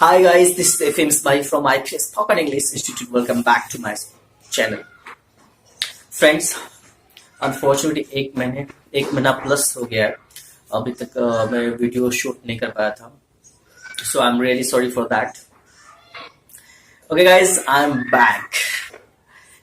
Hi guys, this is FM Smile from IPS Spoken English Institute. Welcome back to my channel. Friends, unfortunately एक महीना plus हो गया है अभी तक मैं वीडियो शूट नहीं कर पाया था, so I am really sorry for that. Okay guys, I am back.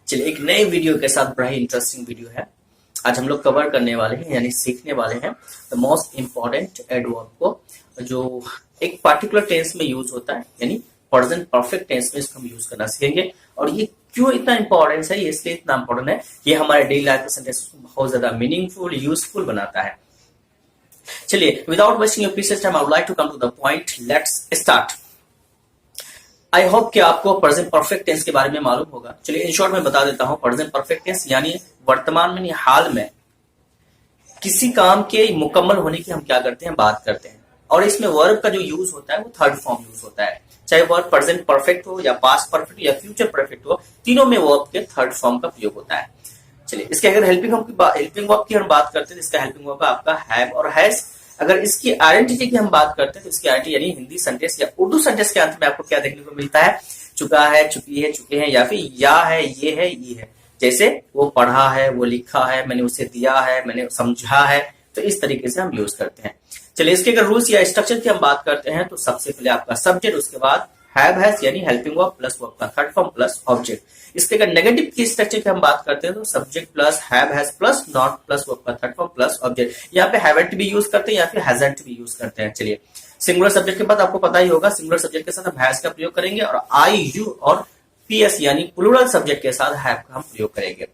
चलिए, एक नए वीडियो के साथ बड़ा ही इंटरेस्टिंग वीडियो है. आज हम लोग कवर करने वाले हैं यानी सीखने वाले हैं द मोस्ट इम्पॉर्टेंट एडवर्ब को, जो एक पर्टिकुलर टेंस में यूज होता है यानी प्रेजेंट परफेक्ट टेंस में इसको हम यूज करना सीखेंगे. और ये क्यों इतना इंपॉर्टेंट है, ये इसलिए इतना इंपॉर्टेंट है, ये हमारे डेली लाइफ के सेंटेंस को बहुत ज्यादा मीनिंगफुल यूजफुल बनाता है. चलिए, without wasting your precious time, I would like to come to the point. Let's start. I hope कि आपको प्रेजेंट परफेक्ट टेंस के बारे में मालूम होगा. चलिए, इन शॉर्ट में बता देता हूं. प्रेजेंट परफेक्ट टेंस यानी वर्तमान में, हाल में किसी काम के मुकम्मल होने की हम क्या करते हैं, बात करते हैं. और इसमें वर्ब का जो यूज होता है वो थर्ड फॉर्म यूज होता है. चाहे वर्ब प्रेजेंट परफेक्ट हो या पास्ट परफेक्ट या फ्यूचर परफेक्ट हो, तीनों में वर्ब के थर्ड फॉर्म का प्रयोग होता है. चलिए, इसके अगर हेल्पिंग वर्ब की हम बात करते हैं तो इसका हेल्पिंग वर्ब आपका हैव और हैज. अगर इसकी आइडेंटिटी की हम बात करते हैं तो इसकी आइडेंटिटी यानी हिंदी सेंटेंस या उर्दू सेंटेंस के अंत में आपको क्या देखने को मिलता है, चुका है, चुकी है, चुके हैं, या फिर या है, ये है. जैसे वो पढ़ा है, वो लिखा है, मैंने उसे दिया है, मैंने समझा है. तो इस तरीके से हम यूज करते हैं. चलिए, इसके अगर रूल्स या स्ट्रक्चर की हम बात करते हैं तो सबसे पहले आपका सब्जेक्ट, उसके बाद हैव हैज यानी हेल्पिंग वर्ब प्लस वर्ब का थर्ड फॉर्म प्लस ऑब्जेक्ट. इसके अगर नेगेटिव की स्ट्रक्चर की हम बात करते हैं तो subject plus have has plus not plus verb का थर्ड फॉर्म प्लस ऑब्जेक्ट. यहाँ पे हैवंट भी यूज करते हैं या फिर हैजंट भी यूज करते हैं. चलिए, सिंगुलर सब्जेक्ट के बाद आपको पता ही होगा, सिंगुलर सब्जेक्ट के साथ हम हैज का प्रयोग करेंगे और आई यू और पीएस यानी प्लूरल सब्जेक्ट के साथ हैव का हम प्रयोग करेंगे.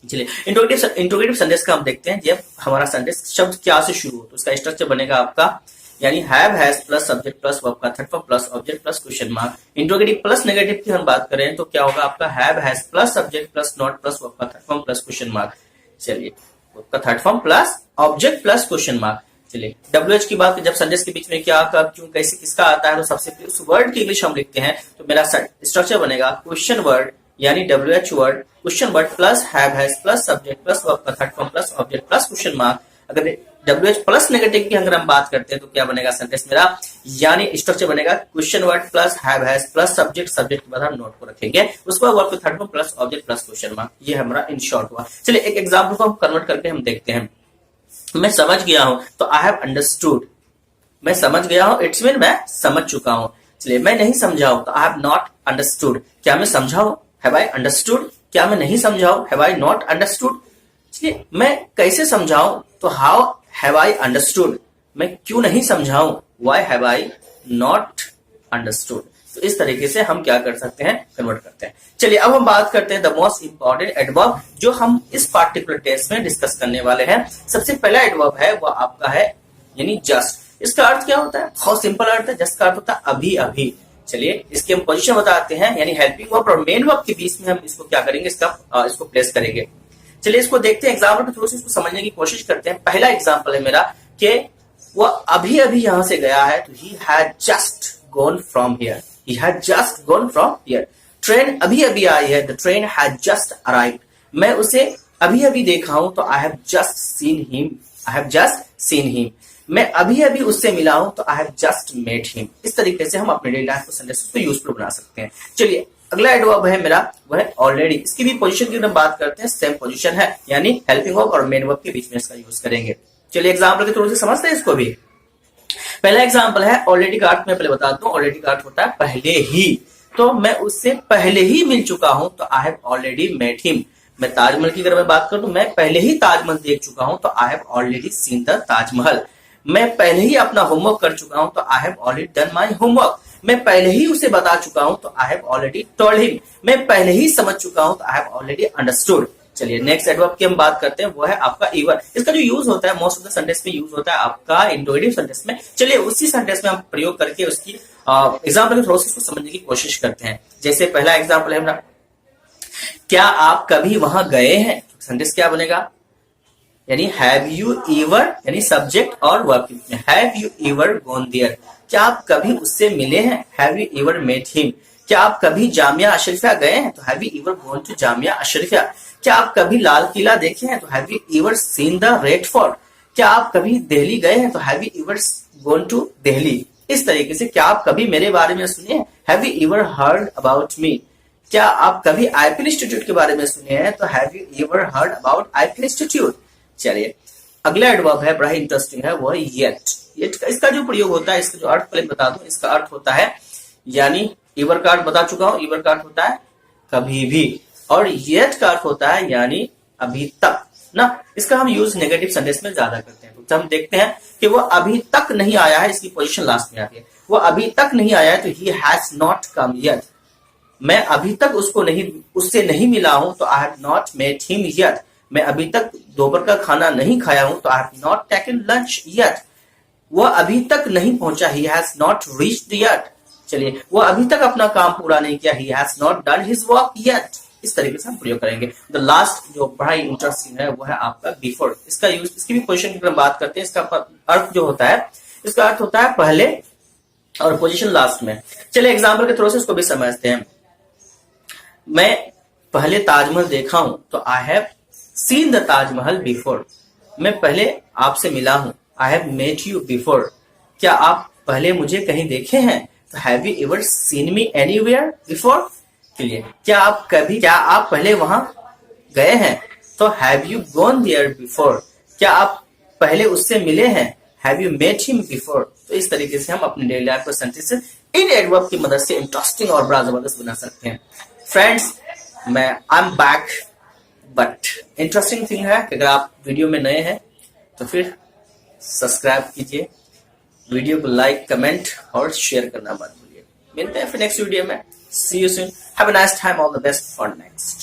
चलिए, इंट्रोगेटिव सेंटेंस का हम देखते हैं. जब हमारा सेंटेंस शब्द क्या से शुरू हो तो उसका स्ट्रक्चर बनेगा आपका यानी have has plus subject plus verb का third form plus object plus question mark. Interrogative plus negative की हम बात करें तो क्या होगा आपका have has plus subject plus not plus verb का third form plus question mark. चलिए, वर्ब का third form plus object plus question mark. चलिए, WH की बात, जब सेंटेंस के बीच में क्या, कब, क्यों, कैसे, किसका आता है तो सबसे पहले उस वर्ड की इंग्लिश हम लिखते हैं. तो मेरा स्ट्रक्चर बनेगा क्वेश्चन वर्ड यानी WH word, question word plus have has plus subject plus verb का third form plus object plus question mark. अगर WH प्लस नेगेटिव की अगर हम बात करते हैं तो क्या बनेगा सेंटेंस मेरा, यानी स्ट्रक्चर बनेगा question word plus have has plus subject के बाद हम नोट को रखेंगे, उसके बाद वर्ब का third form plus object plus question mark. ये हमारा इन शॉर्ट हुआ. चलिए, एक एग्जांपल को हम कन्वर्ट करके हम देखते हैं. मैं समझ गया हूं तो आई हैव अंडरस्टूड. मैं समझ गया हूं इट्स मीन मैं समझ चुका हूं. चलिए, मैं नहीं समझा हूं तो आई हैव नॉट अंडरस्टूड. क्या मैं समझा हूं, हैव आई अंडरस्टूड. क्या मैं नहीं समझा हूं, हैव आई नॉट अंडरस्टूड. चलिए, मैं कैसे समझाऊं तो हाउ हैव आई अंडरस्टूड. मैं क्यों नहीं समझाऊं, why have I not understood. तो इस तरीके से हम क्या कर सकते हैं, कन्वर्ट करते हैं. चलिए, अब हम बात करते हैं द मोस्ट इंपॉर्टेंट एडवर्ब जो हम इस पार्टिकुलर टेस्ट में डिस्कस करने वाले हैं. सबसे पहला एडवर्ब है वो आपका है यानी जस्ट. इसका अर्थ क्या होता है, बहुत सिंपल अर्थ है. जस्ट का अर्थ होता है अभी अभी. चलिए, इसकी हम पोजीशन बताते हैं यानी हेल्पिंग वर्ब और मेन वर्ब के बीच में हम इसको क्या करेंगे, इसको प्लेस करेंगे. चलिए, इसको देखते हैं एग्जाम्पल के थ्रू से इसको समझने की कोशिश करते हैं. पहला एग्जाम्पल है मेरा कि वो अभी अभी यहां से गया है तो he had just gone from here. He had just gone from here. Train अभी अभी आई है, the train had just arrived. मैं उसे अभी अभी देखा हूं तो I have just seen him. I have just seen him. मैं अभी अभी उससे मिला हूं तो I have just met him. इस तरीके से हम अपने डेली लाइफ को सेंटेंस को यूजफुल बना सकते हैं. चलिए, अगला एडवर्ब है मेरा वो है ऑलरेडी. इसकी भी पोजीशन की हम बात करते हैं, सेम पोजीशन है यानी हेल्पिंग वर्ब और मेन वर्ब के बीच में इसका यूज करेंगे. चलिए, एग्जाम्पल के थ्रू से समझते हैं इसको भी. पहला एग्जांपल है ऑलरेडी का अर्थ. मैं पहले बता दूं, ऑलरेडी का अर्थ होता है पहले ही. तो मैं उससे पहले ही मिल चुका हूं तो I have already met him. मैं ताजमहल की अगर मैं बात करूं तो मैं पहले ही ताजमहल देख चुका हूं तो I have already seen the Taj Mahal. मैं पहले ही अपना होमवर्क कर चुका हूं तो I have already done my homework. मैं पहले ही उसे बता चुका हूं तो I have already told him. मैं पहले ही समझ चुका हूं तो आई हैव ऑलरेडी अंडरस्टूड. चलिए, नेक्स्ट एडवर्ब की हम बात करते हैं वो है आपका इवन. इसका जो यूज होता है मोस्ट ऑफ द सेंटेंस में यूज होता है आपका इंट्रोगेटिव सेंटेंस में. चलिए, उसी सेंटेंस में हम प्रयोग करके उसकी एग्जांपल के थ्रू से उसको समझने की कोशिश करते हैं. जैसे पहला एग्जांपल है मेरा, क्या आप कभी वहां गए हैं. सेंटेंस क्या बनेगा यानी हैव यू एवर यानी सब्जेक्ट और वर्ब के बीच में have you ever gone there. क्या आप कभी उससे मिले हैं, have you ever met him. क्या आप कभी जामिया अशरफिया गए हैं तो have you ever gone to Jamia Ashrafia. क्या आप कभी लाल किला देखे हैं तो have you ever seen the Red Fort. क्या आप कभी दिल्ली गए हैं तो have you ever gone to Delhi. इस तरीके से क्या आप कभी मेरे बारे में सुने? Have you ever heard about me? क्या आप कभी आईपीएल इंस्टीट्यूट के बारे में सुने हैं? तो have you ever heard about IPL institute? चलिए अगला एडवर्ब है, बड़ा इंटरेस्टिंग है, वो है येट। इसका जो प्रयोग होता है, इसका जो अर्थ पहले बता दूं, इसका अर्थ होता है, यानी एवर का अर्थ बता चुका हूं, एवर का अर्थ होता है कभी भी, और येट का अर्थ होता है यानी अभी तक ना। इसका हम यूज नेगेटिव सेंटेंस में ज्यादा करते हैं। तो हम देखते हैं कि वो अभी तक नहीं आया है, इसकी पोजीशन लास्ट में आती है। वो अभी तक नहीं आया है तो ही हैज नॉट कम येट। मैं अभी तक उससे नहीं मिला हूं तो I have not met him yet. मैं अभी तक दोपहर का खाना नहीं खाया हूं तो I have not taken lunch yet. वो अभी तक नहीं पहुंचा, ही हैज नॉट रीच्ड येट। चलिए वो अभी तक अपना काम पूरा नहीं किया, ही has not done his work yet. इस तरीके से हम प्रयोग करेंगे। द लास्ट जो बड़ा इंटरेस्टिंग है वो है आपका बिफोर। इसका यूज, इसकी भी पोजीशन की हम बात करते हैं। इसका अर्थ जो होता है, इसका अर्थ होता है पहले और पोजीशन लास्ट में। चलिए एग्जाम्पल के थ्रू से इसको भी समझते हैं। मैं पहले ताजमहल देखा हूं तो I have seen the Taj Mahal before. मैं पहले आपसे मिला हूं, I have met you before. क्या आप पहले मुझे कहीं देखे हैं? तो have you ever seen me anywhere before? चलिए क्या आप पहले वहां गए हैं? तो have you gone there before. क्या आप पहले उससे मिले हैं? Have you met him before? तो इस तरीके से हम अपने डेली लाइफ को सेंटेंस इन एडवर्ब की मदद से इंटरेस्टिंग और बड़ा जबरदस्त बना सकते हैं। Friends, I am back, but interesting thing है कि अगर आप वीडियो में नए हैं तो फिर सब्सक्राइब कीजिए, वीडियो को लाइक, कमेंट और शेयर करना मत भूलिए। मिलते हैं फिर नेक्स्ट वीडियो में। See you soon, have a nice time, all the best for next.